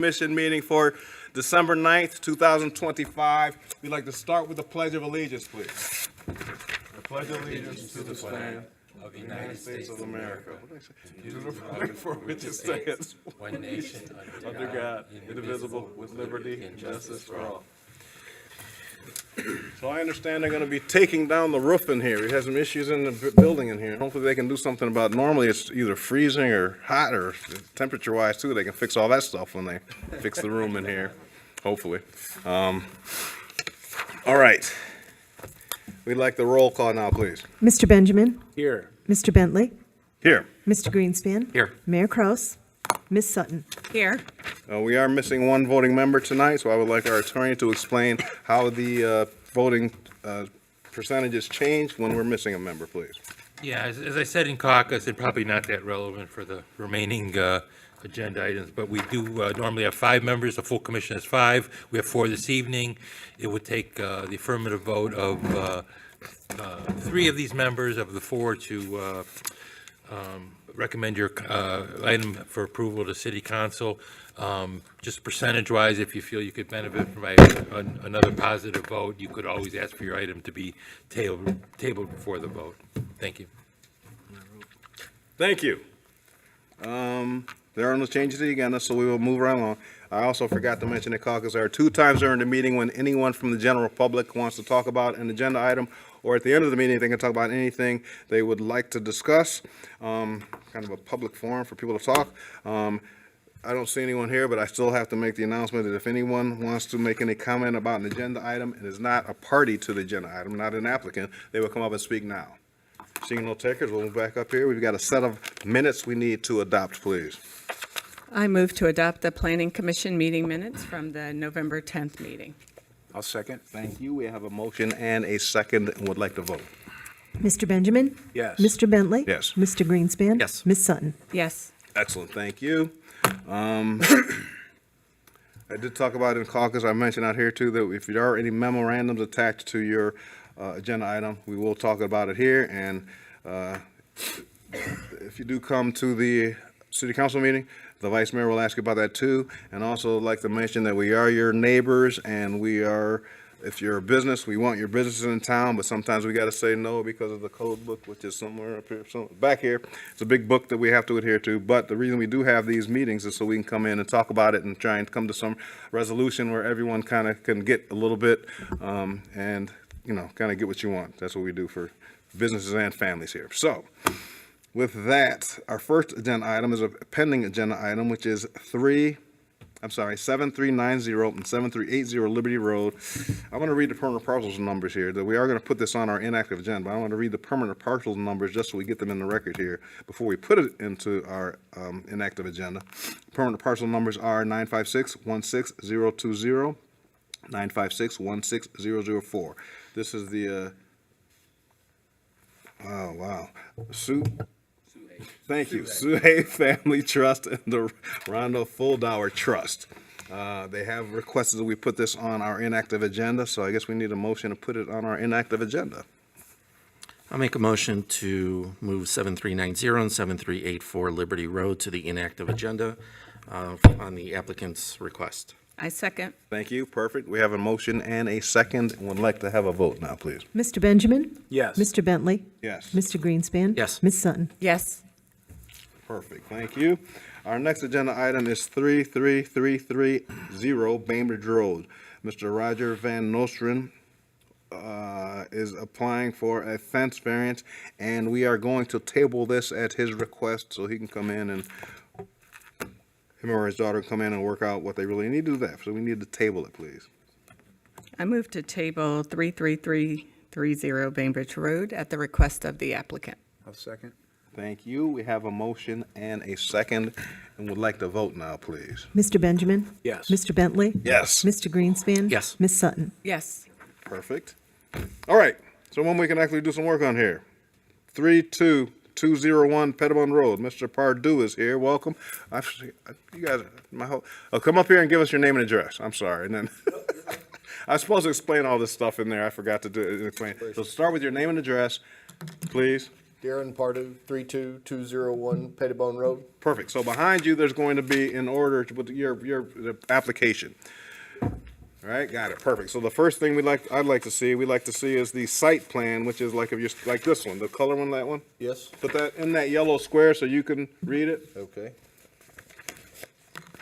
Commission meeting for December 9th, 2025. We'd like to start with the Pledge of Allegiance, please. I pledge allegiance to the flag of the United States of America, to the republic for which it stands, one nation, under God, indivisible, with liberty and justice for all. So I understand they're going to be taking down the roof in here. We have some issues in the building in here. Hopefully they can do something about it. Normally it's either freezing or hot or temperature-wise too. They can fix all that stuff when they fix the room in here, hopefully. All right. We'd like the roll call now, please. Mr. Benjamin? Here. Mr. Bentley? Here. Mr. Greenspan? Here. Mayor Kraus? Ms. Sutton? Here. We are missing one voting member tonight, so I would like our attorney to explain how the voting percentages change when we're missing a member, please. Yeah, as I said in caucus, and probably not that relevant for the remaining agenda items, but we do normally have 5 members, the full commission is 5. We have 4 this evening. It would take the affirmative vote of 3 of these members of the 4 to recommend your item for approval to city council. Just percentage-wise, if you feel you could benefit from another positive vote, you could always ask for your item to be tabled before the vote. Thank you. Thank you. There are no changes to the agenda, so we will move right along. I also forgot to mention at caucus, there are 2 times during the meeting when anyone from the general public wants to talk about an agenda item, or at the end of the meeting, they can talk about anything they would like to discuss. Kind of a public forum for people to talk. I don't see anyone here, but I still have to make the announcement that if anyone wants to make any comment about an agenda item and is not a party to the agenda item, not an applicant, they will come up and speak now. Seeing no takers, we'll move back up here. We've got a set of minutes we need to adopt, please. I move to adopt the Planning Commission meeting minutes from the November 10th meeting. I'll second. Thank you. We have a motion and a second and would like to vote. Mr. Benjamin? Yes. Mr. Bentley? Yes. Mr. Greenspan? Yes. Ms. Sutton? Yes. Excellent, thank you. I did talk about in caucus, I mentioned out here too, that if there are any memorandums attached to your agenda item, we will talk about it here. And if you do come to the city council meeting, the vice mayor will ask you about that too. And also like to mention that we are your neighbors and we are, if you're a business, we want your businesses in town, but sometimes we got to say no because of the code book, which is somewhere up here, back here. It's a big book that we have to adhere to. But the reason we do have these meetings is so we can come in and talk about it and try and come to some resolution where everyone kind of can get a little bit and, you know, kind of get what you want. That's what we do for businesses and families here. So with that, our first agenda item is a pending agenda item, which is 7390 and 7380 Liberty Road. I want to read the permanent parcels numbers here, that we are going to put this on our inactive agenda, but I want to read the permanent parcels numbers just so we get them in the record here before we put it into our inactive agenda. Permanent parcel numbers are 956-16020, 956-16004. This is the, oh, wow. Thank you. Suhay Family Trust and the Rondo Fulldower Trust. They have requested that we put this on our inactive agenda, so I guess we need a motion to put it on our inactive agenda. I'll make a motion to move 7390 and 7384 Liberty Road to the inactive agenda on the applicant's request. I second. Thank you. Perfect. We have a motion and a second, and would like to have a vote now, please. Mr. Benjamin? Yes. Mr. Bentley? Yes. Mr. Greenspan? Yes. Ms. Sutton? Yes. Perfect. Thank you. Our next agenda item is 33330 Bainbridge Road. Mr. Roger Van Nostren is applying for a fence variance, and we are going to table this at his request so he can come in and him or his daughter come in and work out what they really need to do that. So we need to table it, please. I move to table 33330 Bainbridge Road at the request of the applicant. I'll second. Thank you. We have a motion and a second, and would like to vote now, please. Mr. Benjamin? Yes. Mr. Bentley? Yes. Mr. Greenspan? Yes. Ms. Sutton? Yes. Perfect. All right. So when we can actually do some work on here. 32201 Pettibone Road. Mr. Pardue is here. Welcome. You guys, come up here and give us your name and address. I'm sorry. And then I was supposed to explain all this stuff in there. I forgot to do it. Explain. So start with your name and address, please. Darren Pardue, 32201 Pettibone Road. Perfect. So behind you, there's going to be in order to put your the application. All right, got it. Perfect. So the first thing we'd like to see is the site plan, which is like if you're like this one, the color one, that one. Yes. Put that in that yellow square so you can read it, Okay.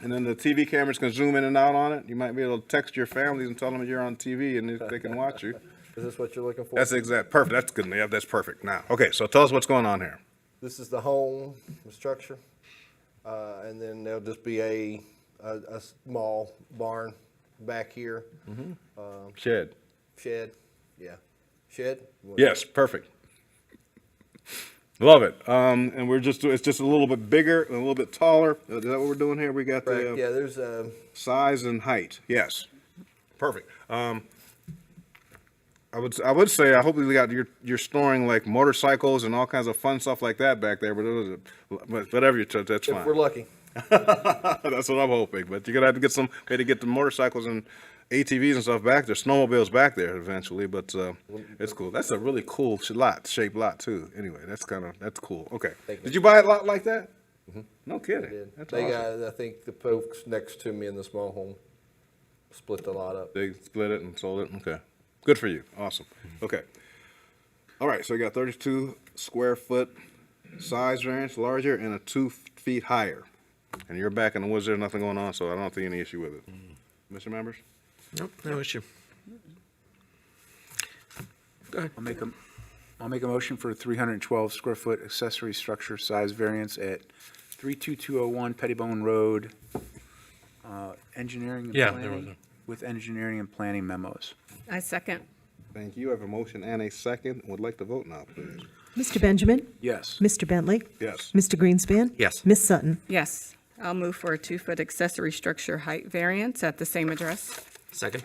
and then the TV cameras can zoom in and out on it. You might be able to text your families and tell them you're on TV and they can watch you. Is this what you're looking for? That's perfect. That's good. Yeah, that's perfect. Now, okay. So tell us what's going on here. This is the home, the structure. And then there'll just be a small barn back here. Shed. Shed. Yeah. Shed? Yes, perfect. Love it. And it's just a little bit bigger, a little bit taller. Is that what we're doing here? We got Correct. the Yeah, there's size and height. Yes, perfect. I would say I hope we got you're storing like motorcycles and all kinds of fun stuff like that back there. But whatever that's if fine. we're lucky. That's what I'm hoping. But you're gonna have to get some way to get the motorcycles and ATVs and stuff back there, snowmobiles back there eventually. But it's cool. That's a really cool shaped lot too. Anyway, that's cool. Okay. Thank you. Did you buy a lot like that? No kidding. Did. That's They awesome. got, I think the folks next to me in the small home split the lot up. They split it and sold it. Okay. Good for you. Awesome. Okay. All right. So you got 32 square foot size variance, larger, and a 2 feet higher. And you're back in the woods. There's nothing going on, so I don't see any issue with it. Mr. Members? Nope, no issue. Go ahead. I'll make a motion for a 312 square foot accessory structure size variance at 32201 Pettibone Road, engineering and Yeah, there was planning, with engineering and planning memos. I second. Thank you. I have a motion and a second. Would like to vote now, please. Mr. Benjamin? Yes. Mr. Bentley? Yes. Mr. Greenspan? Yes. Ms. Sutton? Yes. I'll move for a 2-foot accessory structure height variance at the same address. Second?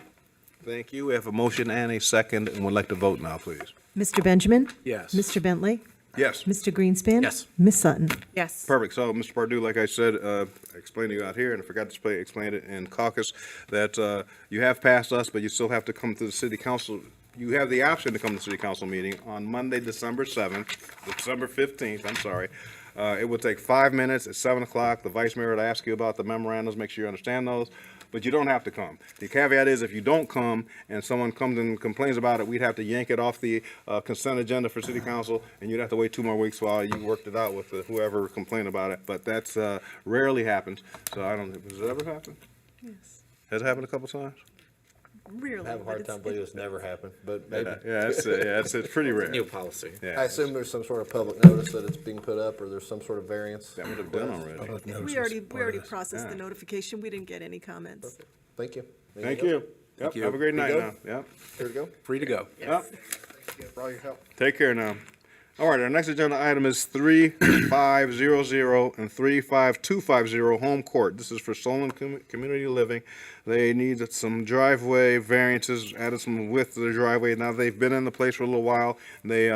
Thank you. We have a motion and a second, and would like to vote now, please. Mr. Benjamin? Yes. Mr. Bentley? Yes. Mr. Greenspan? Yes. Ms. Sutton? Yes. Perfect. So, Mr. Pardue, like I said, I explained to you out here, and I forgot to explain it in caucus, that you have passed us, but you still have to come to the city council. You have the option to come to the city council meeting on Monday, December 15th, I'm sorry. It will take 5 minutes at 7 o'clock. The vice mayor will ask you about the memorandums, make sure you understand those, but you don't have to come. The caveat is if you don't come and someone comes and complains about it, we'd have to yank it off the consent agenda for city council, and you'd have to wait 2 more weeks while you worked it out with whoever complained about it. But that's rarely happens, so I don't, does it ever happen? Yes. Has it happened a couple times? Really? I have a hard time believing it's never happened, but maybe. Yeah, it's pretty rare. New policy. Yeah. I assume there's some sort of public notice that it's being put up, or there's some sort of variance. That would have done already. We already processed the Yeah. notification. We didn't get any comments. Thank you. Thank you. Yep, you. have a great night go. now. Yep. Here we go. Free to go. Yep. For all your help. Take care now. All right, our next agenda item is 3500 and 35250 Home Court. This is for Solon Community Living. They need some driveway variances, added some width to their driveway. Now, they've been in the place for a little while. They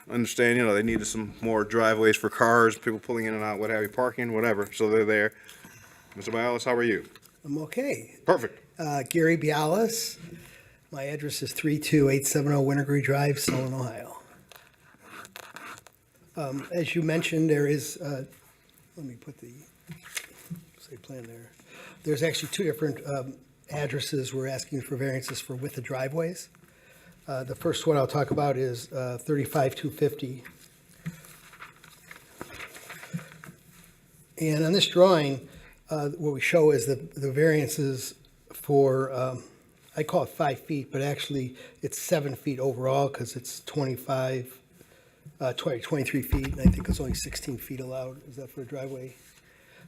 understand, they needed some more driveways for cars, people pulling in and out, what have you, parking, whatever, so they're there. Mr. Bialis, how are you? I'm okay. Perfect. Gary Bialis. My address is 32870 Wintergreen Drive, Solon, Ohio. As you mentioned, there is, let me put the site plan there. There's actually 2 different addresses we're asking for variances for width of driveways. The first one I'll talk about is 35250. And on this drawing, what we show is the variances for, I call it 5 feet, but actually it's 7 feet overall because it's 23 feet, and I think it's only 16 feet allowed. Is that for a driveway?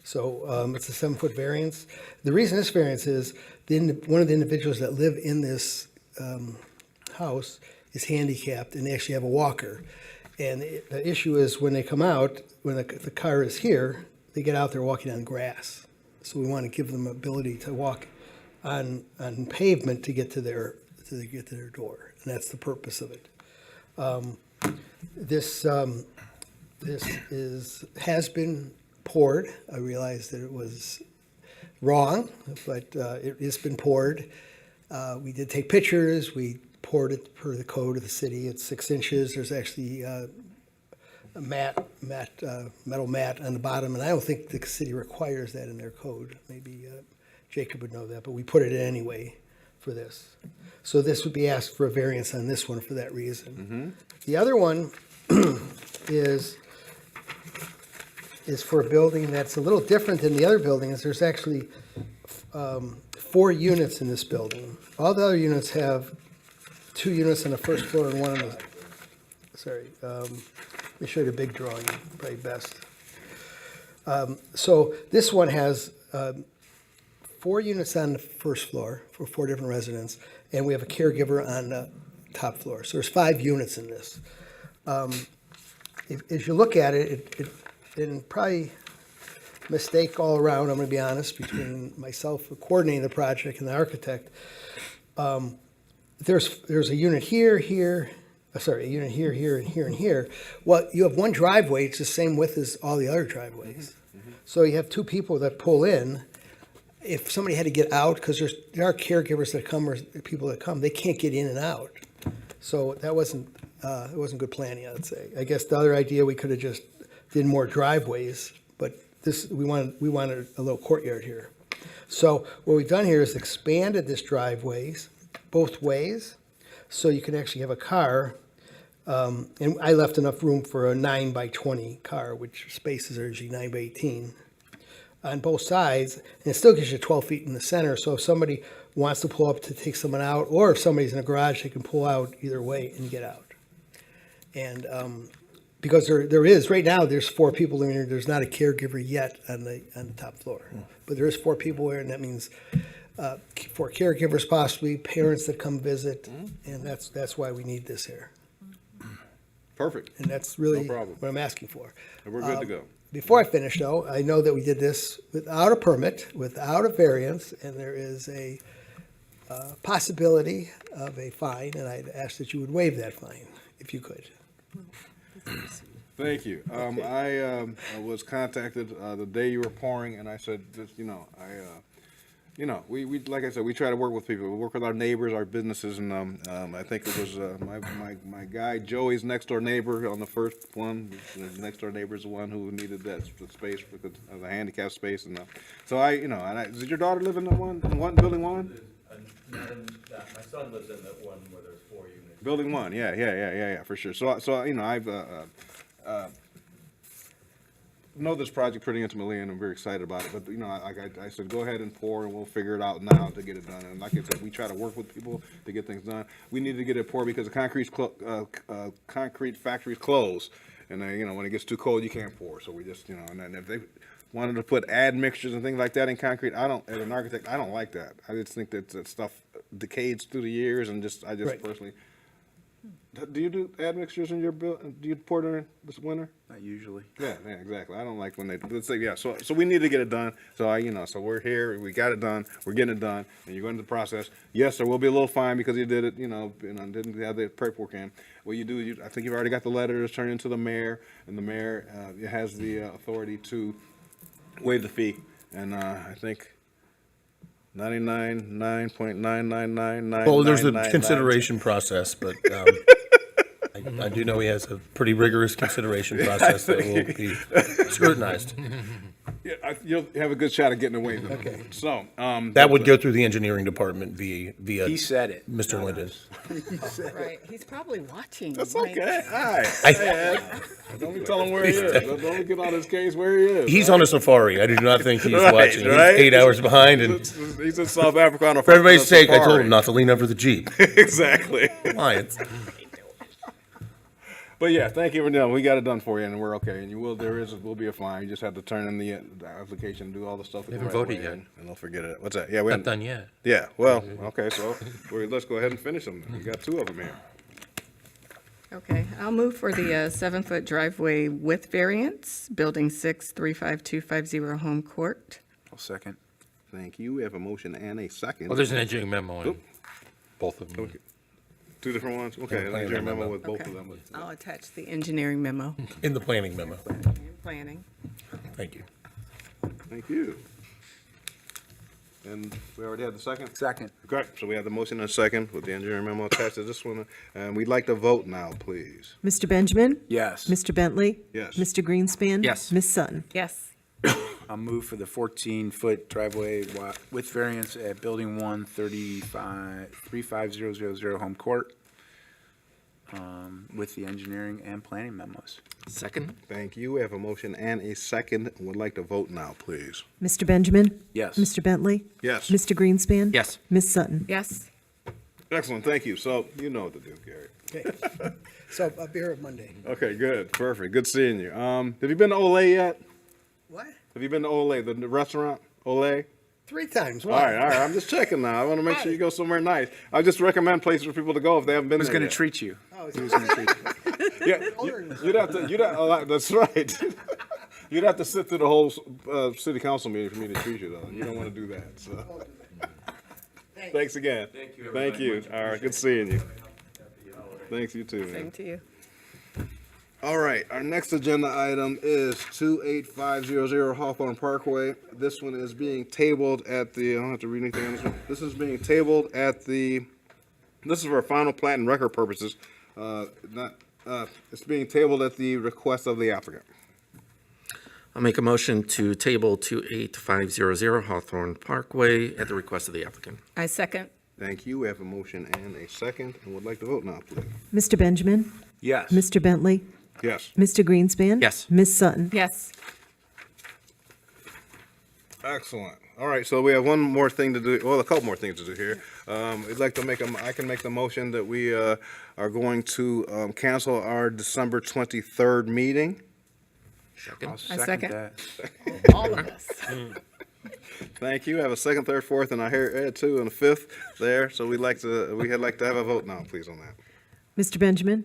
So it's a 7-foot variance. The reason this variance is, one of the individuals that live in this house is handicapped, and they actually have a walker. And the issue is when they come out, when the car is here, they get out there walking on grass. So we want to give them ability to walk on pavement to get to their door, and that's the purpose of it. This has been poured. I realized that it was wrong, but it has been poured. We did take pictures. We poured it per the code of the city. It's 6 inches. There's actually metal mat on the bottom, and I don't think the city requires that in their code. Maybe Jacob would know that, but we put it in anyway for this. So this would be asked for a variance on this one for that reason. The other one is for a building that's a little different than the other buildings. There's actually 4 units in this building. All the other units have 2 units on the first floor and 1 on the, sorry, let me show you the big drawing, probably best. So this one has 4 units on the first floor for 4 different residents, and we have a caregiver on the top floor. So there's 5 units in this. If you look at it, and probably mistake all around, I'm gonna be honest, between myself coordinating the project and the architect. There's a unit here, a unit here, and here, and here. Well, you have one driveway, it's the same width as all the other driveways. So you have 2 people that pull in. If somebody had to get out, because there are caregivers that come, or people that come, they can't get in and out. So that wasn't, it wasn't good planning, I'd say. I guess the other idea, we could have just did more driveways, but this, we wanted a little courtyard here. So what we've done here is expanded this driveways both ways, so you can actually have a car. And I left enough room for a 9x20 car, which spaces are usually 9x18 on both sides, and it still gives you 12 feet in the center. So if somebody wants to pull up to take someone out, or if somebody's in a garage, they can pull out either way and get out. And because there is, right now, there's 4 people in here, there's not a caregiver yet on the top floor. But there is 4 people here, and that means 4 caregivers possibly, parents that come visit, and that's why we need this here. Perfect. And that's really No problem. what I'm asking for. And we're good to go. Before I finish, though, I know that we did this without a permit, without a variance, and there is a possibility of a fine, and I'd ask that you would waive that fine, if you could. Thank you. I was contacted the day you were pouring, and I said, just, we like I said, we try to work with people. We work with our neighbors, our businesses, and I think it was my guy Joey's next door neighbor on the first one. The next door neighbor is the one who needed that space for the handicap space, and so did your daughter live in building 1? My son lives in the one where there's 4 units. Building 1, yeah, for sure. So I've know this project pretty intimately, and I'm very excited about it. But like I said, go ahead and pour, and we'll figure it out now to get it done. And like I said, we try to work with people to get things done. We need to get it poured because the concrete factory's closed, and when it gets too cold, you can't pour. So we just and then if they wanted to put admixtures and things like that in concrete, as an architect, I don't like that. I just think that stuff decays through the years, and I just Right. personally. Do you do admixtures in your building? Do you pour during this winter? Not usually. Yeah, exactly. I don't like when they, let's say, so we need to get it done. So so we're here, we got it done, we're getting it done, and you're going through the process. Yes, there will be a little fine because you did it, and didn't have the paperwork in. What you do, I think you've already got the letter to turn into the mayor, and the mayor has the authority to waive the fee. And I think 99.99999. Well, there's a consideration process, but I do know he has a pretty rigorous consideration process that will be scrutinized. Yeah, you'll have a good shot at getting away with it. Okay. So, That would go through the engineering department via He said it. Mr. Linden. Right, he's probably watching. That's right? okay. Hi. Hey, Ed. Don't be telling where he is. Don't get on his case where he is. He's on a safari. I do not think he's Right, watching. right. He's 8 hours behind, and He's in South Africa on a for everybody's sake, I told safari. him not to lean over the Jeep. Exactly. Lions. But yeah, thank you for doing. We got it done for you, and we're okay. And will be a fine. You just have to turn in the application, do all the stuff. We haven't voted yet. And they'll forget it. What's that? Yeah, we Not haven't done yet. Yeah. Well, okay. So let's go ahead and finish them. We got 2 of them here. Okay, I'll move for the 7-foot driveway width variance, Building 6, 35250 Home Court. I'll second. Thank you. We have a motion and a second. Well, there's an engineering memo in Oop. both of them. Okay. 2 different ones. Okay. Yeah, I planning memo memo. with both Okay. of them. I'll attach the engineering memo. In the planning memo. Planning. Thank you. Thank you. And we already had the second? Second. Great, so we have the motion and a second with the engineering memo attached to this one. And we'd like to vote now, please. Mr. Benjamin? Yes. Mr. Bentley? Yes. Mr. Greenspan? Yes. Ms. Sutton? Yes. I'll move for the 14-foot driveway with variance at Building 1, 35000 Home Court, with the engineering and planning memos. Second? Thank you. We have a motion and a second. Would like to vote now, please. Mr. Benjamin? Yes. Mr. Bentley? Yes. Mr. Greenspan? Yes. Ms. Sutton? Yes. Excellent, thank you. So you know what to do, Gary. Okay. So I'll be here Monday. Okay, good, perfect. Good seeing you. Have you been to Olay yet? What? Have you been to Olay, the restaurant, Olay? 3 times. All right, I'm just checking now. I want to make sure you go somewhere nice. I just recommend places for people to go if they haven't been Who's there going to yet. treat you? Oh, Who's going to treat you? Yeah, you'd have to, that's right. You'd have to sit through the whole city council meeting for me to treat you, though. You don't want to do that, so. Thanks again. Thank you. Thank you. All right, good seeing you. Thanks, you too, man. Same to you. All right, our next agenda item is 28500 Hawthorne Parkway. This one is being tabled at the, I don't have to read anything on this one. This is being tabled at the, this is for final plat and record purposes. It's being tabled at the request of the applicant. I'll make a motion to table 28500 Hawthorne Parkway at the request of the applicant. I second. Thank you. We have a motion and a second, and would like to vote now, please. Mr. Benjamin? Yes. Mr. Bentley? Yes. Mr. Greenspan? Yes. Ms. Sutton? Yes. Excellent. All right, so we have one more thing to do, well, a couple more things to do here. I'd like to I can make the motion that we are going to cancel our December 23rd meeting. I'll I second second. that. All of us. Thank you. I have a second, third, fourth, and I hear two and a fifth there. So we'd like to have a vote now, please, on that. Mr. Benjamin?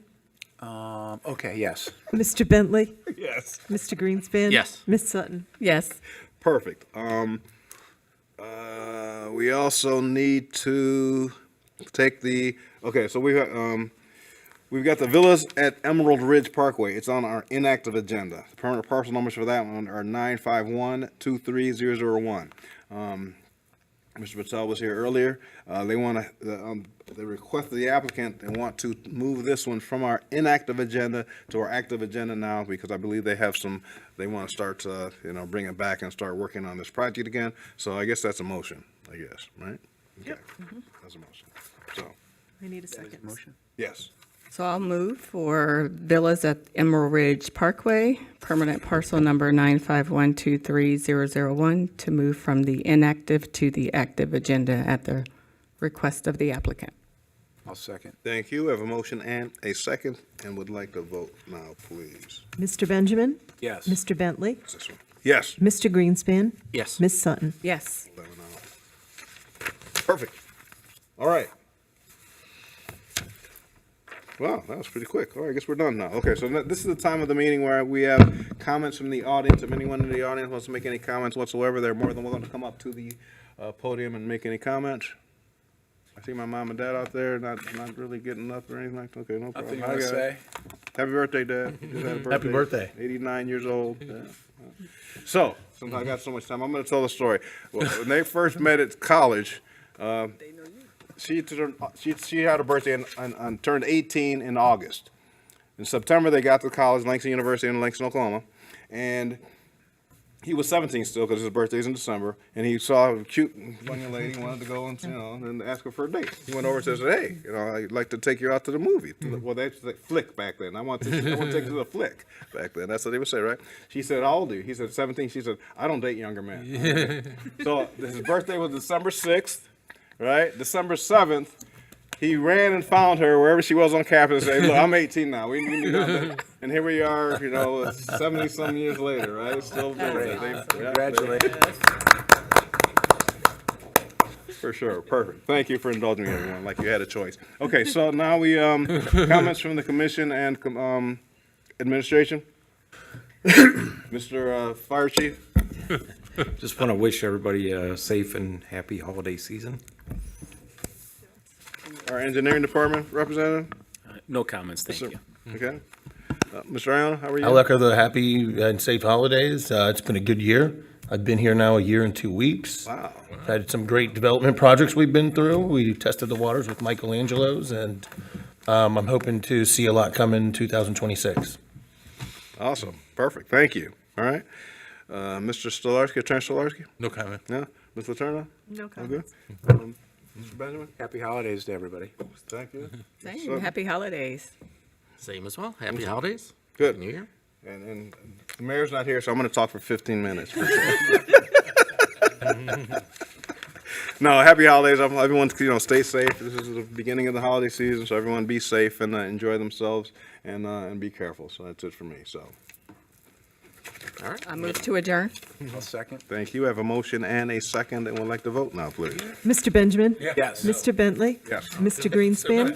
Okay, yes. Mr. Bentley? Yes. Mr. Greenspan? Yes. Ms. Sutton? Yes. Perfect. We also need to take so we've got the villas at Emerald Ridge Parkway. It's on our inactive agenda. The permanent parcel numbers for that one are 951-23001. Mr. Patel was here earlier. They request the applicant and want to move this one from our inactive agenda to our active agenda now because I believe they want to start, bring it back and start working on this project again. So I guess that's a motion, right? Okay. That's a motion. So, I need a second. Motion? yes. So I'll move for villas at Emerald Ridge Parkway, permanent parcel number 951230001, to move from the inactive to the active agenda at the request of the applicant. I'll second. Thank you. We have a motion and a second and would like to vote now, please. Mr. Benjamin? Yes. Mr. Bentley? What's this one? Yes. Mr. Greenspan? Yes. Ms. Sutton? Yes. Perfect. All right. Wow, that was pretty quick. All right, I guess we're done now. Okay, so this is the time of the meeting where we have comments from the audience. If anyone in the audience wants to make any comments whatsoever, they're more than welcome to come up to the podium and make any comments. I see my mom and dad out there, not really getting up or anything like that. Okay, no problem. Nothing you Hi, want to guys. say? Happy birthday, Dad. You just had a birthday. Happy birthday. 89 years old. Yeah. So, since I got so much time, I'm going to tell the story. Well, when they first met at college, she had a birthday and turned 18 in August. In September, they got to college, Langston University in Langston, Oklahoma, and he was 17 still because his birthday's in December, and he saw a cute young lady, wanted to go and ask her for a date. He went over and says, "Hey, I'd like to take you out to the movie." Well, they said flick back then. I want to take you to the flick back then. That's what they would say, right? She said, "How old are you?" He said, 17. She said, "I don't date younger men." So his birthday was December 6th, right? December 7th, he ran and found her wherever she was on campus and said, "Look, I'm 18 now. We need to." And here we are, 70-some years later, right? Still doing it. Congratulations. For sure. Perfect. Thank you for indulging me, everyone, like you had a choice. Okay, so now we, comments from the commission and administration. Mr. Fire Chief? Just want to wish everybody a safe and happy holiday season. Our engineering department representative? No comments, thank you. Okay. Mr. Iona, how are you? I'll echo the happy and safe holidays. It's been a good year. I've been here now a year and 2 weeks. Wow. Had some great development projects we've been through. We tested the waters with Michelangelo's, and I'm hoping to see a lot come in 2026. Awesome. Perfect. Thank you. All right. Mr. Stolarski, Attorney Stolarski? No comment. No? Ms. Letourneau? No All good? comments. Mr. Benjamin? Happy holidays to everybody. Thank you. Same. Happy holidays. Same as well. Happy holidays. Good. New Year. And the mayor's not here, so I'm going to talk for 15 minutes. No, happy holidays. Everyone, stay safe. This is the beginning of the holiday season, so everyone be safe and enjoy themselves and be careful. So that's it for me. So All right. I move to adjourn. I'll second. thank you. I have a motion and a second, and would like to vote now, please. Mr. Benjamin? Yes. Mr. Bentley? Yes. Mr. Greenspan?